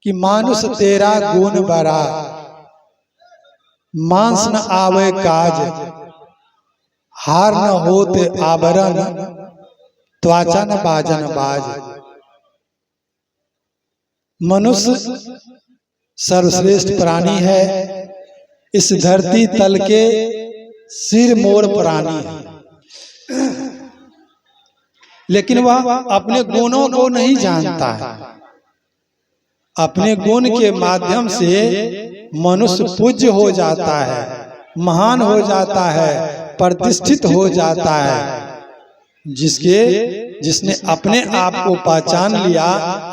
कि मानुष तेरा गुण बड़ा, मांस न आवे काज, हार न होते आवरण, त्वचा न बाजन बाज। मनुष्य सर्वश्रेष्ठ प्राणी है, इस धरती तल के सिर मोर प्राणी है, लेकिन वह अपने गुणों को नहीं जानता है। अपने गुण के माध्यम से मनुष्य पूज्य हो जाता है, महान हो जाता है, प्रतिष्ठित हो जाता है। जिसने अपने आप को पहचान लिया,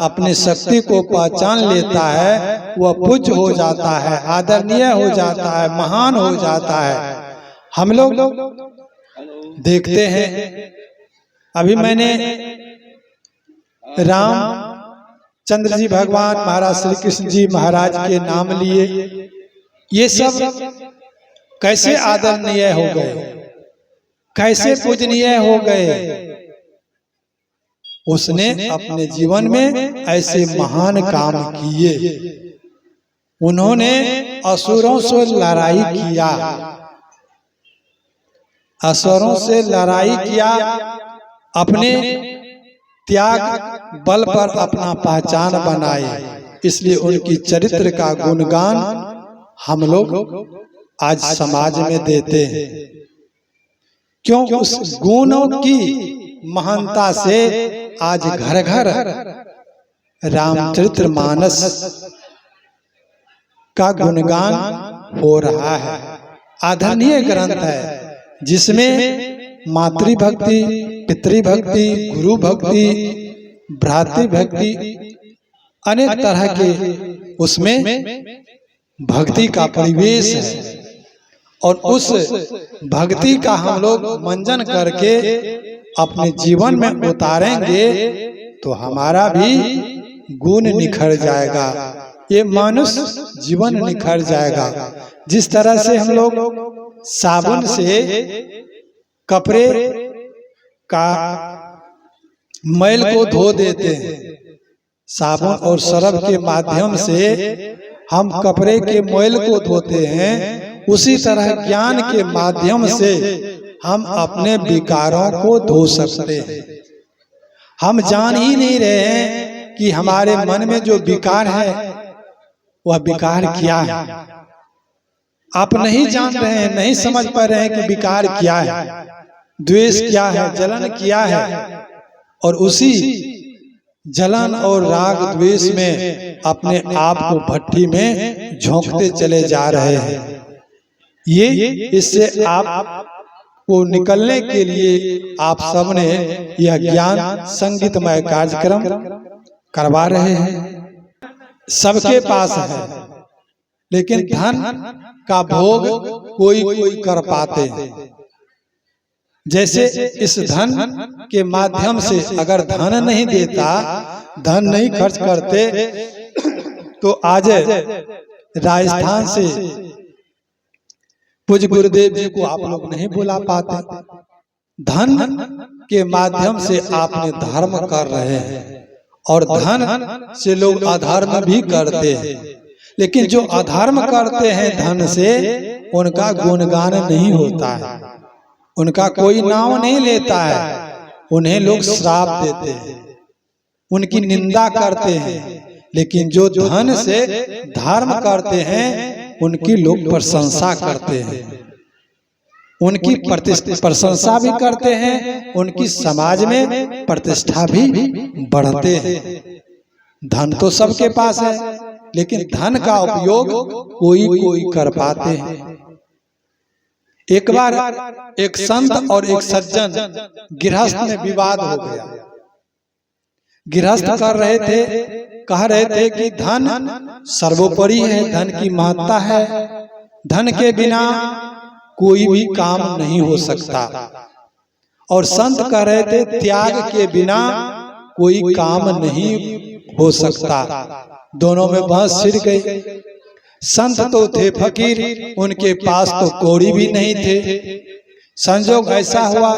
अपने शक्ति को पहचान लेता है, वह पूज्य हो जाता है, आदरणीय हो जाता है, महान हो जाता है। हम लोग देखते हैं, अभी मैंने रामचंद्र जी भगवान, महाराज श्री कृष्ण जी महाराज के नाम लिए। ये सब कैसे आदरणीय हो गए, कैसे पूजनीय हो गए। उसने अपने जीवन में ऐसे महान काम किए। उन्होंने असुरों से लड़ाई किया, असुरों से लड़ाई किया, अपने त्याग बल पर अपना पहचान बनाए। इसलिए उनकी चरित्र का गुणगान हम लोग आज समाज में देते हैं। क्यों? उस गुणों की महानता से आज घर घर रामचरित्र मानस का गुणगान हो रहा है। आदरणीय ग्रंथ है, जिसमें मातृभक्ति, पितृभक्ति, गुरु भक्ति, भ्रातृ भक्ति, अनेक तरह के उसमें भक्ति का परिवेश है। और उस भक्ति का हम लोग मंजन करके अपने जीवन में उतारेंगे तो हमारा भी गुण निखर जाएगा, ये मनुष्य जीवन निखर जाएगा। जिस तरह से हम लोग साबुन से कपड़े का मैल को धो देते हैं, साबुन और सरफ के माध्यम से हम कपड़े के मैल को धोते हैं, उसी तरह ज्ञान के माध्यम से हम अपने विकारों को धो सकते हैं। हम जान ही नहीं रहे हैं कि हमारे मन में जो विकार है वह विकार क्या है। आप नहीं जान रहे हैं, नहीं समझ पा रहे हैं कि विकार क्या है, द्वेष क्या है, जलन क्या है। और उसी जलन और राग द्वेष में अपने आप को भट्टी में झोंकते चले जा रहे हैं। ये इससे आप को निकलने के लिए आप सबने यह ज्ञान संगीतमय कार्यक्रम करवा रहे हैं। सबके पास है, लेकिन धन का भोग कोई कोई कर पाते हैं। जैसे इस धन के माध्यम से अगर धन नहीं देता, धन नहीं खर्च करते, तो आज राजस्थान से पूज्य गुरुदेव जी को आप लोग नहीं बुला पाते। धन के माध्यम से आपने धर्म कर रहे हैं, और धन से लोग अधर्म भी करते हैं। लेकिन जो अधर्म करते हैं धन से, उनका गुणगान नहीं होता है, उनका कोई नाम नहीं लेता है, उन्हें लोग श्राप देते हैं, उनकी निंदा करते हैं। लेकिन जो धन से धर्म करते हैं उनकी लोग प्रशंसा करते हैं, उनकी प्रशंसा भी करते हैं, उनकी समाज में प्रतिष्ठा भी बढ़ते हैं। धन तो सबके पास है, लेकिन धन का उपयोग कोई कोई कर पाते हैं। एक बार एक संत और एक सज्जन गृहस्थ में विवाद हो गया। गृहस्थ कह रहे थे कि धन सर्वोपरि है, धन की महत्ता है, धन के बिना कोई भी काम नहीं हो सकता। और संत कह रहे थे त्याग के बिना कोई काम नहीं हो सकता। दोनों में बहस छिड़ गई। संत तो थे फकीर, उनके पास तो कौड़ी भी नहीं थे। संजोग ऐसा हुआ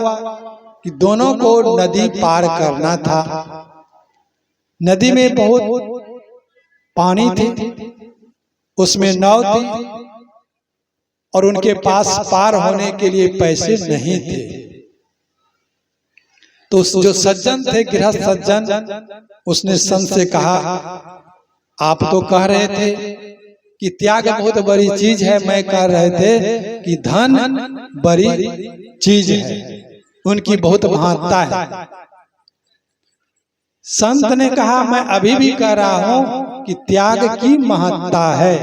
कि दोनों को नदी पार करना था। नदी में बहुत पानी थी, उसमें नाव थी और उनके पास पार होने के लिए पैसे नहीं थे। तो जो सज्जन थे, गृहस्थ सज्जन, उसने संत से कहा, आप तो कह रहे थे कि त्याग बहुत बड़ी चीज है, मैं कह रहे थे कि धन बड़ी चीज है, उनकी बहुत महत्ता है। संत ने कहा, मैं अभी भी कह रहा हूं कि त्याग की महत्ता है,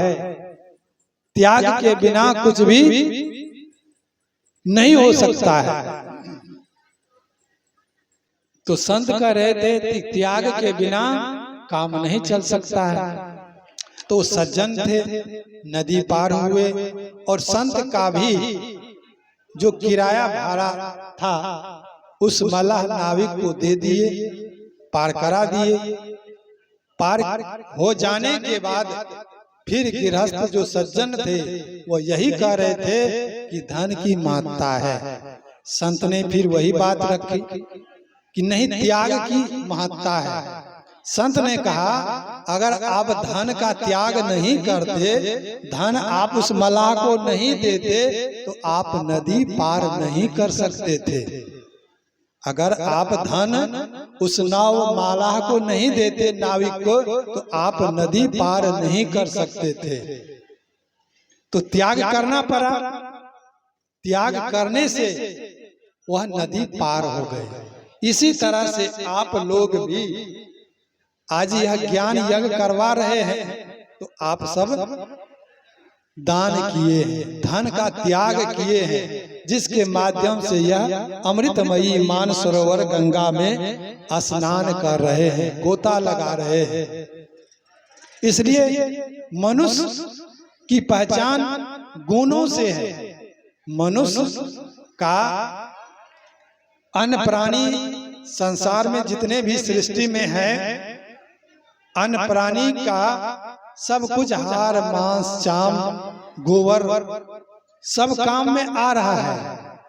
त्याग के बिना कुछ भी नहीं हो सकता है। तो संत कह रहे थे कि त्याग के बिना काम नहीं चल सकता है। तो सज्जन थे, नदी पार हुए और संत का भी जो किराया भाड़ा था उस मल्लाह नाविक को दे दिए, पार करा दिए। पार हो जाने के बाद फिर गृहस्थ जो सज्जन थे वो यही कह रहे थे कि धन की महत्ता है। संत ने फिर वही बात रखी कि नहीं, त्याग की महत्ता है। संत ने कहा, अगर आप धन का त्याग नहीं करते, धन आप उस मल्लाह को नहीं देते, तो आप नदी पार नहीं कर सकते थे। अगर आप धन उस नाव मल्लाह को नहीं देते, नाविक को, तो आप नदी पार नहीं कर सकते थे। तो त्याग करना पड़ा, त्याग करने से वह नदी पार हो गए। इसी तरह से आप लोग भी आज यह ज्ञान यज्ञ करवा रहे हैं, तो आप सब दान किए हैं, धन का त्याग किए हैं, जिसके माध्यम से यह अमृतमयी मानसरोवर गंगा में स्नान कर रहे हैं, गोता लगा रहे हैं। इसलिए मनुष्य की पहचान गुणों से है। मनुष्य का अन्य प्राणी संसार में जितने भी सृष्टि में है, अन्य प्राणी का सब कुछ हार मांस चाम गोबर सब काम में आ रहा है,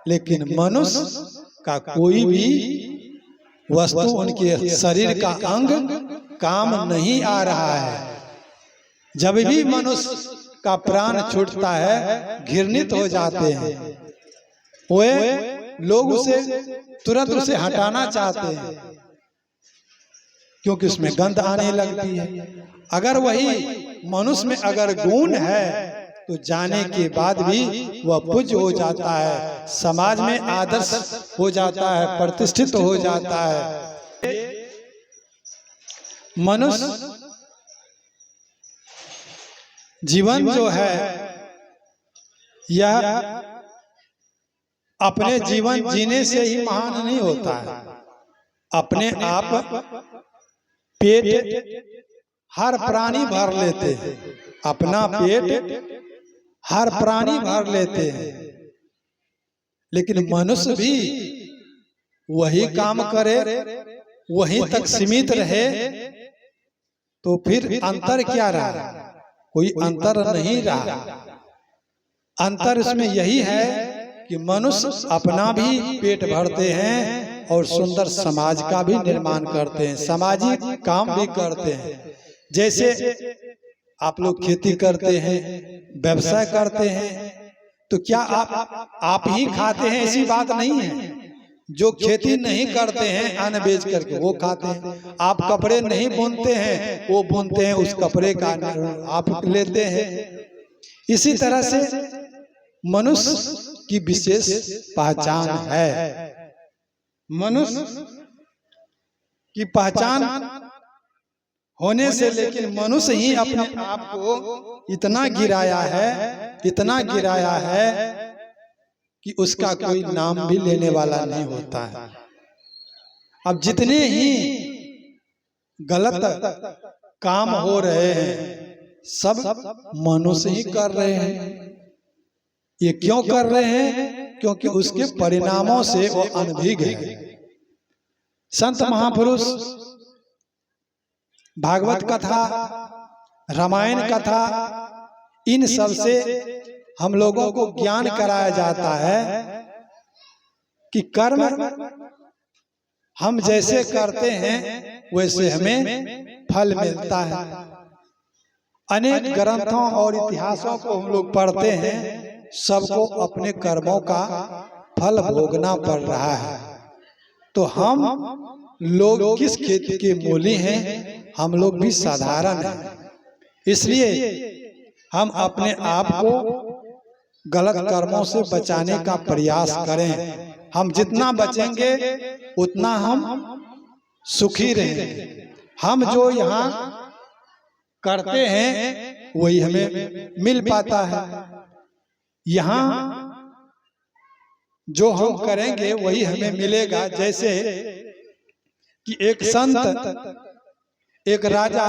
लेकिन मनुष्य का कोई भी वस्तु, उनके शरीर का अंग काम नहीं आ रहा है। जब भी मनुष्य का प्राण छूटता है, घृणित हो जाते हैं, वे लोग उसे तुरंत उसे हटाना चाहते हैं, क्योंकि उसमें गंध आने लगती है। अगर वही मनुष्य में अगर गुण है तो जाने के बाद भी वह पूज्य हो जाता है, समाज में आदर्श हो जाता है, प्रतिष्ठित हो जाता है। मनुष्य जीवन जो है यह अपने जीवन जीने से ही महान नहीं होता है। अपने आप पेट हर प्राणी भर लेते हैं, अपना पेट हर प्राणी भर लेते हैं, लेकिन मनुष्य भी वही काम करे, वहीं तक सीमित रहे, तो फिर अंतर क्या रहा? कोई अंतर नहीं रहा। अंतर इसमें यही है कि मनुष्य अपना भी पेट भरते हैं और सुंदर समाज का भी निर्माण करते हैं, सामाजिक काम भी करते हैं। जैसे आप लोग खेती करते हैं, व्यवसाय करते हैं, तो क्या आप ही खाते हैं ऐसी बात नहीं है। जो खेती नहीं करते हैं अन्न बेच करके वो खाते हैं। आप कपड़े नहीं बुनते हैं, वो बुनते हैं, उस कपड़े का आप लेते हैं। इसी तरह से मनुष्य की विशेष पहचान है। मनुष्य की पहचान होने से, लेकिन मनुष्य ही अपने आप को इतना गिराया है, इतना गिराया है कि उसका कोई नाम भी लेने वाला नहीं होता है। अब जितने ही गलत काम हो रहे हैं सब मनुष्य ही कर रहे हैं। ये क्यों कर रहे हैं? क्योंकि उसके परिणामों से वो अनभिज्ञ है। संत महापुरुष भागवत कथा, रामायण कथा, इन सब से हम लोगों को ज्ञान कराया जाता है कि कर्म हम जैसे करते हैं वैसे हमें फल मिलता है। अनेक ग्रंथों और इतिहासों को हम लोग पढ़ते हैं, सबको अपने कर्मों का फल भोगना पड़ रहा है। तो हम लोग किस खेती के मूली हैं? हम लोग भी साधारण हैं। इसलिए हम अपने आप को गलत कर्मों से बचाने का प्रयास करें। हम जितना बचेंगे उतना हम सुखी रहेंगे। हम जो यहाँ करते हैं वही हमें मिल पाता है। यहाँ जो हम करेंगे वही हमें मिलेगा। जैसे कि एक संत, एक राजा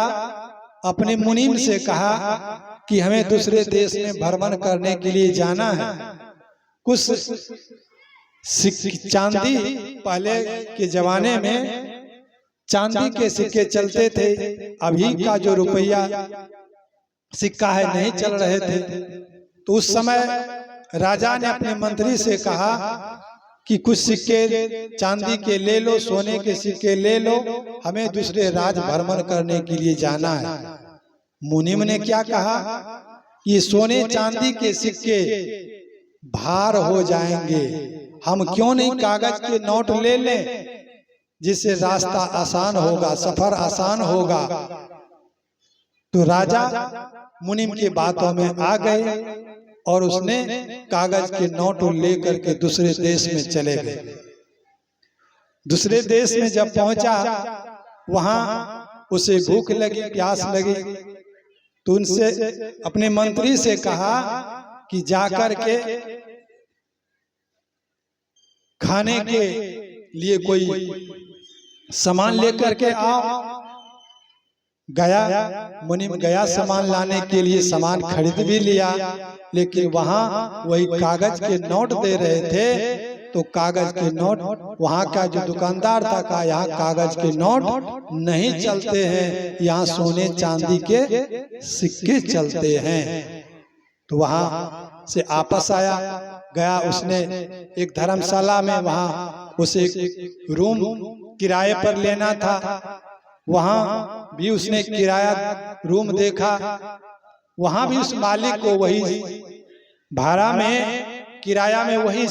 अपने मुनीम से कहा कि हमें दूसरे देश में भ्रमण करने के लिए जाना है। कुछ चांदी, पहले के जमाने में चांदी के सिक्के चलते थे, अभी का जो रुपया सिक्का है नहीं चल रहे थे। तो उस समय राजा ने अपने मंत्री से कहा कि कुछ सिक्के चांदी के ले लो, सोने के सिक्के ले लो, हमें दूसरे राज्य भ्रमण करने के लिए जाना है। मुनीम ने क्या कहा, ये सोने चांदी के सिक्के भार हो जाएंगे, हम क्यों नहीं कागज के नोट ले लें, जिससे रास्ता आसान होगा, सफर आसान होगा। तो राजा मुनीम की बातों में आ गए और उसने कागज के नोट लेकर के दूसरे देश में चले गए। दूसरे देश में जब पहुंचा, वहां उसे भूख लगी, प्यास लगी, तो उनसे अपने मंत्री से कहा कि जाकर के खाने के लिए कोई सामान लेकर के आओ। गया, मुनीम गया सामान लाने के लिए, सामान खरीद भी लिया, लेकिन वहां वही कागज के नोट दे रहे थे। तो कागज के नोट, वहां का जो दुकानदार था कहा यहाँ कागज के नोट नहीं चलते हैं, यहाँ सोने चांदी के सिक्के चलते हैं। तो वहां से आपस आया, गया, उसने एक धर्मशाला में, वहां उसे रूम किराए पर लेना था, वहां भी उसने किराया रूम देखा। वहां भी उस मालिक को वही भाड़ा में, किराया में वही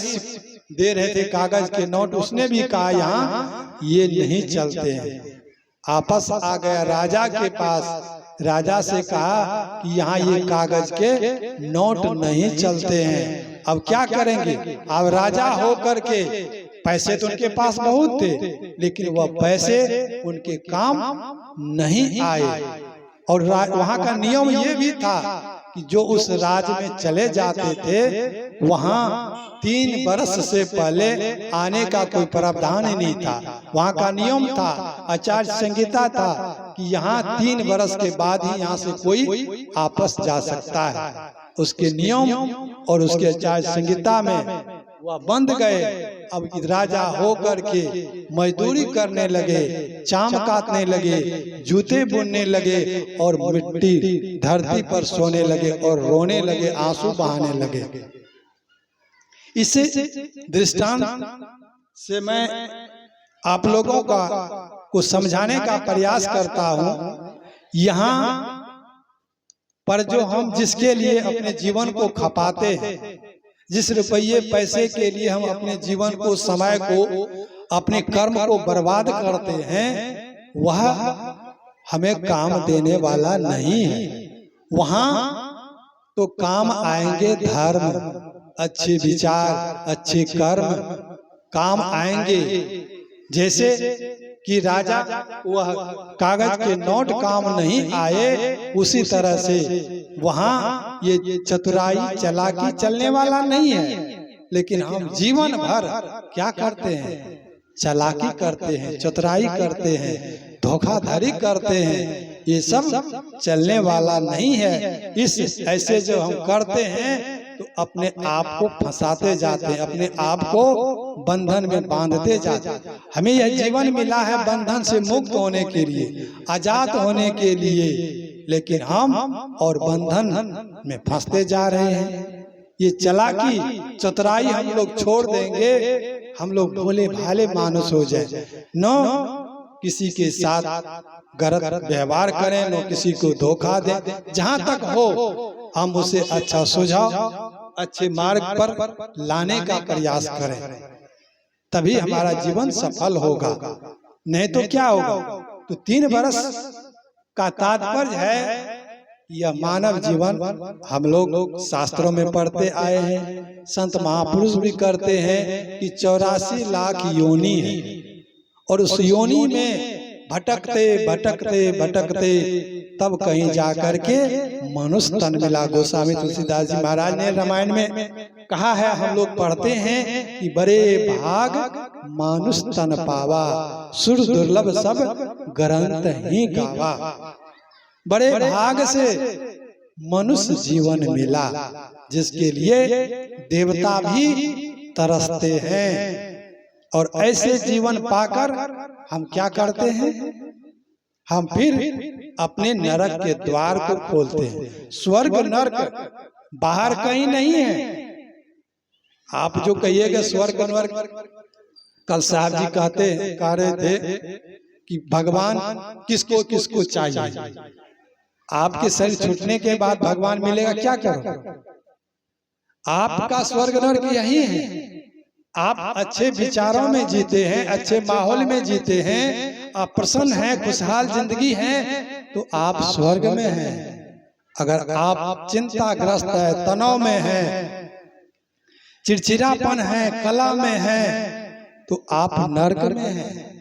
दे रहे थे कागज के नोट। उसने भी कहा यहाँ ये नहीं चलते हैं। आपस आ गया राजा के पास, राजा से कहा कि यहाँ ये कागज के नोट नहीं चलते हैं, अब क्या करेंगे। अब राजा हो करके, पैसे तो उनके पास बहुत थे, लेकिन वह पैसे उनके काम नहीं आए। और वहां का नियम ये भी था कि जो उस राज्य में चले जाते थे, वहां 3 वर्ष से पहले आने का कोई प्रावधान ही नहीं था। वहां का नियम था, आचार संहिता था कि यहाँ 3 वर्ष के बाद ही यहाँ से कोई आपस जा सकता है। उसके नियम और उसके आचार संहिता में वह बंद गए। अब राजा होकर के मजदूरी करने लगे, चाम काटने लगे, जूते बुनने लगे और मिट्टी धरती पर सोने लगे और रोने लगे, आंसू बहाने लगे। इसे दृष्टांत से मैं आप लोगों को समझाने का प्रयास करता हूँ। यहाँ पर जो हम जिसके लिए अपने जीवन को खपाते हैं, जिस रुपये पैसे के लिए हम अपने जीवन को, समय को, अपने कर्म को बर्बाद करते हैं, वह हमें काम देने वाला नहीं है। वहां तो काम आएंगे धर्म, अच्छे विचार, अच्छे कर्म काम आएंगे। जैसे कि राजा वह कागज के नोट काम नहीं आए, उसी तरह से वहां ये चतुराई चालाकी चलने वाला नहीं है। लेकिन हम जीवन भर क्या करते हैं, चालाकी करते हैं, चतुराई करते हैं, धोखाधड़ी करते हैं। ये सब चलने वाला नहीं है। इस ऐसे जो हम करते हैं तो अपने आप को फंसाते जाते हैं, अपने आप को बंधन में बांधते जाते हैं। हमें यह जीवन मिला है बंधन से मुक्त होने के लिए, आजाद होने के लिए, लेकिन हम और बंधन में फंसते जा रहे हैं। ये चालाकी चतुराई हम लोग छोड़ देंगे, हम लोग भोले भाले मानुस हो जाए। न किसी के साथ गलत व्यवहार करें, न किसी को धोखा दें। जहां तक हो हम उसे अच्छा सुझाव, अच्छे मार्ग पर लाने का प्रयास करें, तभी हमारा जीवन सफल होगा। नहीं तो क्या होगा? तो 3 वर्ष का तात्पर्य है यह मानव जीवन। हम लोग शास्त्रों में पढ़ते आए हैं, संत महापुरुष भी करते हैं कि 84 लाख योनि है, और उस योनि में भटकते भटकते भटकते तब कहीं जाकर के मनुष्य तन मिला। गोस्वामी तुलसीदास जी महाराज ने रामायण में कहा है, हम लोग पढ़ते हैं कि बड़े भाग मानुष तन पावा, सुर दुर्लभ सब ग्रंथ ही गावा। बड़े भाग से मनुष्य जीवन मिला, जिसके लिए देवता भी तरसते हैं। और ऐसे जीवन पाकर हम क्या करते हैं? हम फिर अपने नरक के द्वार को खोलते हैं। स्वर्ग नरक बाहर कहीं नहीं है। आप जो कहिएगा स्वर्ग नरक, कल साहब जी कह रहे थे कि भगवान किसको किसको चाहिए। आपके शरीर छूटने के बाद भगवान मिलेगा, क्या करोगे? आपका स्वर्ग नरक यही है। आप अच्छे विचारों में जीते हैं, अच्छे माहौल में जीते हैं, आप प्रसन्न हैं, खुशहाल जिंदगी है, तो आप स्वर्ग में हैं। अगर आप चिंताग्रस्त है, तनाव में है, चिड़चिड़ापन है, कला में है, तो आप नरक में हैं।